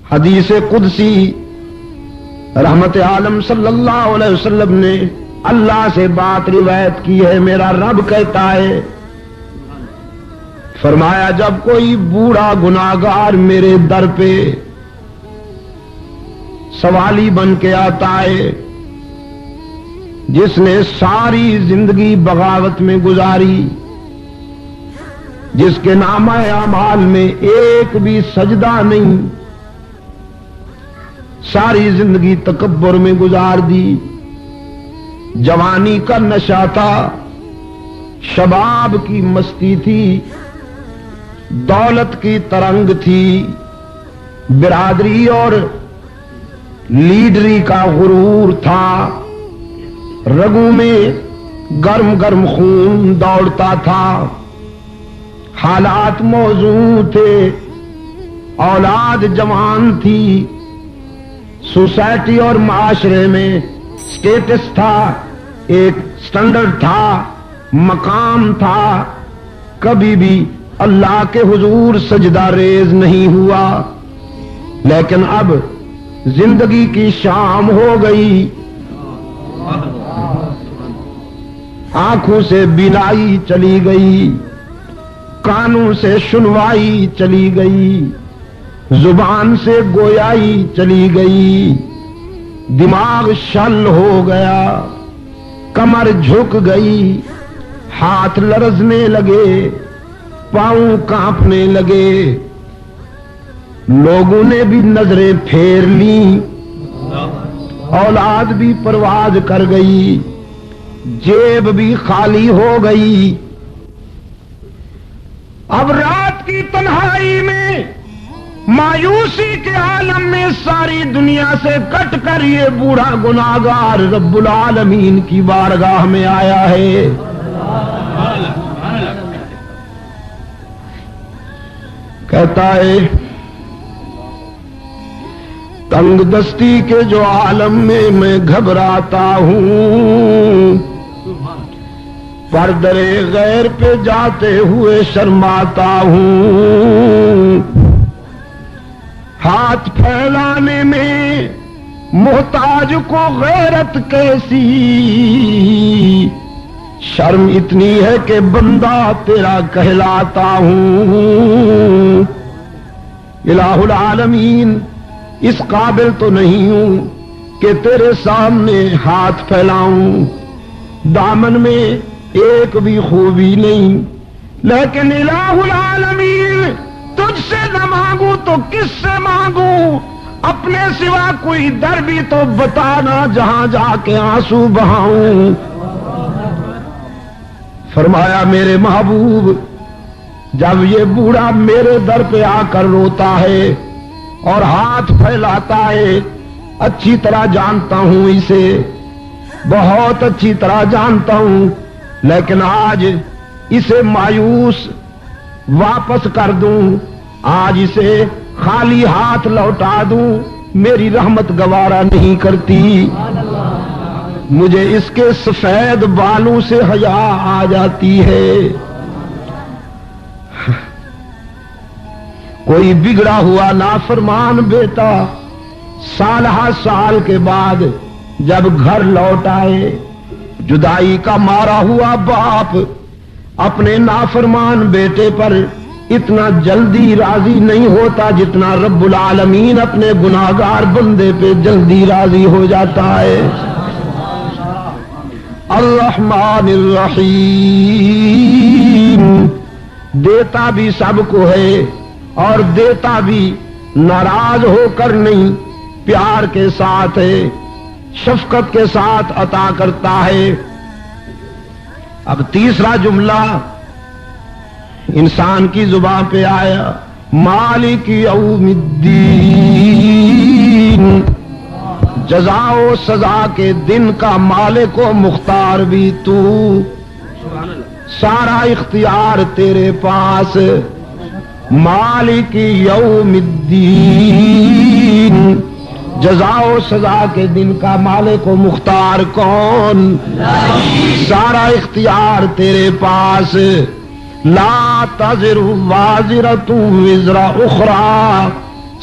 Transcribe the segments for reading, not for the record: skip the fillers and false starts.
حدیث قدسی رحمت عالم صلی اللہ علیہ وسلم نے اللہ سے بات روایت کی ہے. میرا رب کہتا ہے، فرمایا جب کوئی بوڑھا گناہگار میرے در پہ سوالی بن کے آتا ہے، جس نے ساری زندگی بغاوت میں گزاری، جس کے نامہ اعمال میں ایک بھی سجدہ نہیں، ساری زندگی تکبر میں گزار دی، جوانی کا نشہ تھا، شباب کی مستی تھی، دولت کی ترنگ تھی، برادری اور لیڈری کا غرور تھا، رگوں میں گرم گرم خون دوڑتا تھا، حالات موزوں تھے، اولاد جوان تھی، سوسائٹی اور معاشرے میں سٹیٹس تھا، ایک سٹینڈرڈ تھا، مقام تھا، کبھی بھی اللہ کے حضور سجدہ ریز نہیں ہوا. لیکن اب زندگی کی شام ہو گئی، آنکھوں سے بینائی چلی گئی، کانوں سے سنوائی چلی گئی، زبان سے گویائی چلی گئی، دماغ شل ہو گیا، کمر جھک گئی، ہاتھ لرزنے لگے، پاؤں کانپنے لگے، لوگوں نے بھی نظریں پھیر لیں، اولاد بھی پرواز کر گئی، جیب بھی خالی ہو گئی. اب رات کی تنہائی میں مایوسی کے عالم میں ساری دنیا سے کٹ کر یہ بوڑھا گناہگار رب العالمین کی بارگاہ میں آیا ہے. کہتا ہے تنگ دستی کے جو عالم میں گھبراتا ہوں، پردرے غیر پہ جاتے ہوئے شرماتا ہوں، ہاتھ پھیلانے میں محتاج کو غیرت کیسی، شرم اتنی ہے کہ بندہ تیرا کہلاتا ہوں. الہ العالمین اس قابل تو نہیں ہوں کہ تیرے سامنے ہاتھ پھیلاؤں، دامن میں ایک بھی خوبی نہیں، لیکن الہ العالمین تجھ سے نہ مانگوں تو کس سے مانگوں، اپنے سوا کوئی در بھی تو بتانا جہاں جا کے آنسو بہاؤں. فرمایا میرے محبوب جب یہ بوڑھا میرے در پہ آ کر روتا ہے اور ہاتھ پھیلاتا ہے، اچھی طرح جانتا ہوں اسے، بہت اچھی طرح جانتا ہوں، لیکن آج اسے مایوس واپس کر دوں، آج اسے خالی ہاتھ لوٹا دوں، میری رحمت گوارا نہیں کرتی. مجھے اس کے سفید بالوں سے حیا آ جاتی ہے. کوئی بگڑا ہوا نافرمان بیٹا سالہ سال کے بعد جب گھر لوٹ آئے، جدائی کا مارا ہوا باپ اپنے نافرمان بیٹے پر اتنا جلدی راضی نہیں ہوتا جتنا رب العالمین اپنے گناہگار بندے پہ جلدی راضی ہو جاتا ہے. الرحمن الرحیم دیتا بھی سب کو ہے اور دیتا بھی ناراض ہو کر نہیں، پیار کے ساتھ ہے، شفقت کے ساتھ عطا کرتا ہے. اب تیسرا جملہ انسان کی زبان پہ آیا، مالک یوم الدین، جزا و سزا کے دن کا مالک و مختار بھی تو، سارا اختیار تیرے پاس. مالک یوم الدین، جزا و سزا کے دن کا مالک و مختار کون؟ سارا اختیار تیرے پاس. لا تزر وازرۃ وزر اخری،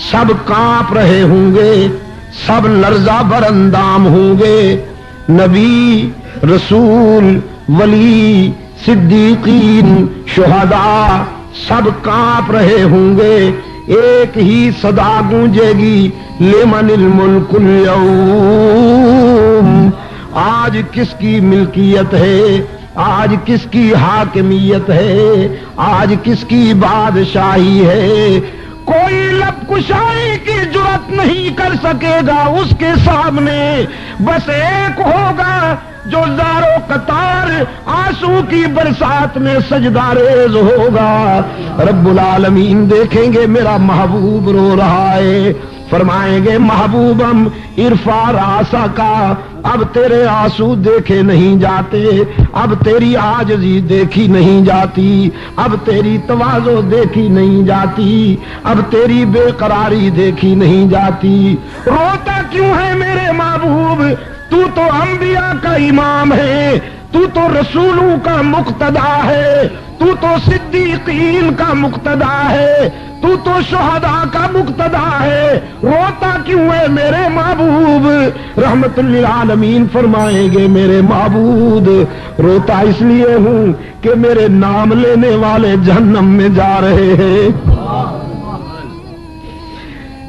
سب کانپ رہے ہوں گے، سب لرزہ بر اندام ہوں گے، نبی، رسول، ولی، صدیقین، شہداء سب کانپ رہے ہوں گے، ایک ہی صدا گونجے گی، لمن الملک اليوم، آج کس کی ملکیت ہے، آج کس کی حاکمیت ہے، آج کس کی بادشاہی ہے۔ کوئی لب کشائی کی جرات نہیں کر سکے گا اس کے سامنے، بس ایک ہوگا جو زارو قطار آنسو کی برسات میں سجدہ ریز ہوگا۔ رب العالمین دیکھیں گے میرا محبوب رو رہا ہے، فرمائیں گے محبوبم ارفع راسکا، اب تیرے آنسو دیکھے نہیں جاتے، اب تیری عاجزی دیکھی نہیں جاتی، اب تیری تواضع دیکھی نہیں جاتی، اب تیری بے قراری دیکھی نہیں جاتی۔ روتا کیوں ہے میرے محبوب؟ تو تو انبیاء کا امام ہے، تو تو رسولوں کا مقتدا ہے، تو تو صدیقین کا مقتدا ہے، تو تو شہداء کا مقتدا ہے، روتا کیوں ہے میرے معبود؟ رحمت للعالمین فرمائیں گے میرے معبود روتا اس لیے ہوں کہ میرے نام لینے والے جہنم میں جا رہے ہیں،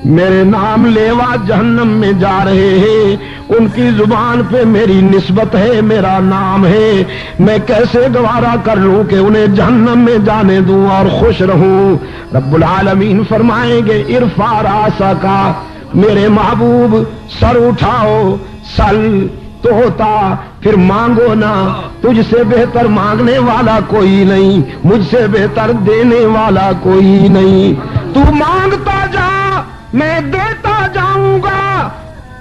میرے نام لیوا جہنم میں جا رہے ہیں، ان کی زبان پہ میری نسبت ہے، میرا نام ہے، میں کیسے گوارا کر لوں کہ انہیں جہنم میں جانے دوں اور خوش رہوں؟ رب العالمین فرمائیں گے ارفع راسکا، میرے محبوب سر اٹھاؤ، سل تو ہوتا پھر مانگو نا، تجھ سے بہتر مانگنے والا کوئی نہیں، مجھ سے بہتر دینے والا کوئی نہیں، تو مانگتا جا میں دیتا جاؤں گا،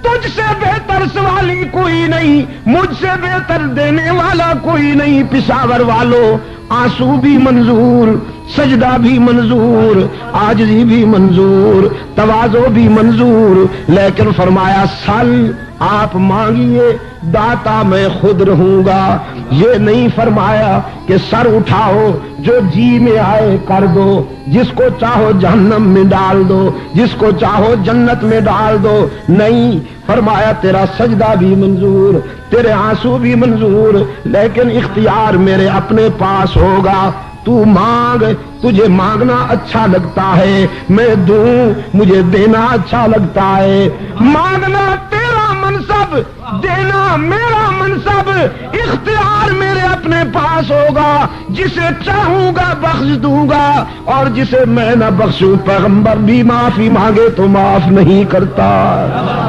تجھ سے بہتر سوالی کوئی نہیں، مجھ سے بہتر دینے والا کوئی نہیں۔ پشاور والوں آنسو بھی منظور، سجدہ بھی منظور، عاجزی بھی منظور، تواضع بھی منظور، لیکن فرمایا سل آپ مانگیے داتا میں خود رہوں گا، یہ نہیں فرمایا کہ سر اٹھاؤ جو جی میں آئے کر دو، جس کو چاہو جہنم میں ڈال دو، جس کو چاہو جنت میں ڈال دو، نہیں، فرمایا تیرا سجدہ بھی منظور، تیرے آنسو بھی منظور، لیکن اختیار میرے اپنے پاس ہوگا، تو مانگ، تجھے مانگنا اچھا لگتا ہے میں دوں، مجھے دینا اچھا لگتا ہے، مانگنا تیرا منصب، دینا میرا منصب، اختیار میرے اپنے پاس ہوگا، جسے چاہوں گا بخش دوں گا، اور جسے میں نہ بخشوں پیغمبر بھی معافی مانگے تو معاف نہیں کرتا۔